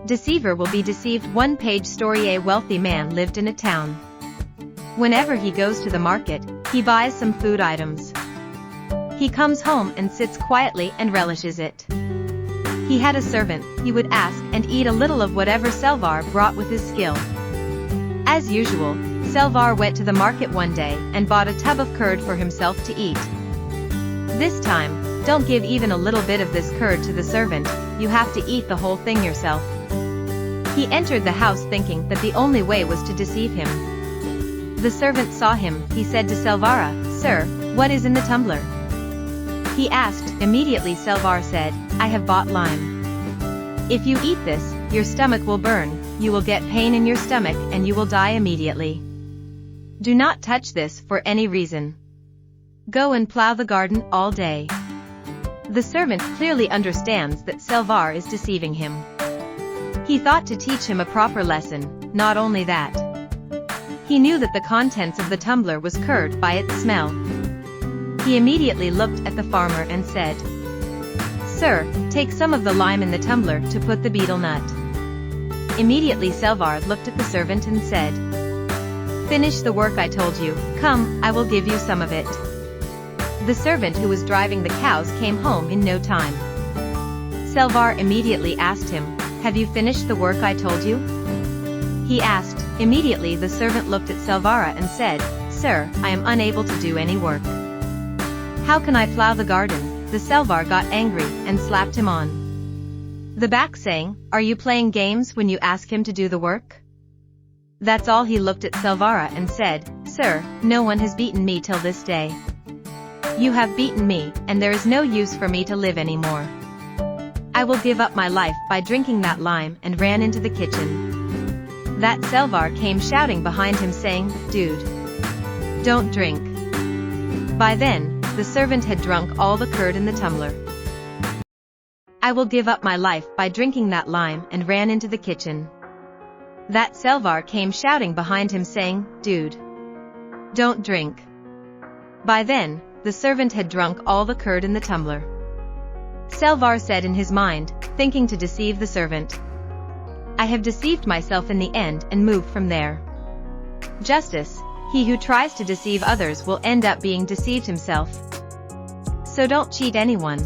Deceiver will be deceived. One-page story. A wealthy man lived in a town. Whenever he goes to the market, he buys some food items. He comes home and sits quietly and relishes it. He had a servant. He would ask and eat a little of whatever Selvar brought with his skill. As usual, Selvar went to the market one day and bought a tub of curd for himself to eat. This time, don't give even a little bit of this curd to the servant, you have to eat the whole thing yourself. He entered the house thinking that the only way was to deceive him. The servant saw him. He said to Selvar, "Sir, what is in the tumbler?" He asked. Immediately Selvar said, "I have bought lime. If you eat this, your stomach will burn, you will get pain in your stomach and you will die immediately. Do not touch this for any reason. Go and plow the garden all day." The servant clearly understands that Selvar is deceiving him. He thought to teach him a proper lesson. Not only that, he knew that the contents of the tumbler was curd by its smell. He immediately looked at the farmer and said, "Sir, take some of the lime in the tumbler to put the betel nut." Immediately Selvar looked at the servant and said, "Finish the work I told you. Come, I will give you some of it." The servant who was driving the cows came home in no time. Selvar immediately asked him, "Have you finished the work I told you?" He asked. Immediately the servant looked at Selvar and said, "Sir, I am unable to do any work. How can I plow the garden?" The Selvar got angry and slapped him on the back, saying, "Are you playing games when you ask him to do the work?" That's all. He looked at Selvar and said, "Sir, no one has beaten me till this day. You have beaten me, and there is no use for me to live anymore. I will give up my life by drinking that lime," and ran into the kitchen. That Selvar came shouting behind him saying, "Dude, don't drink." By then, the servant had drunk all the curd in the tumbler. "I will give up my life by drinking that lime," and ran into the kitchen. That Selvar came shouting behind him saying, "Dude, don't drink." By then, the servant had drunk all the curd in the tumbler. Selvar said in his mind, thinking to deceive the servant, "I have deceived myself in the end," and moved from there. Justice: he who tries to deceive others will end up being deceived himself. So don't cheat anyone.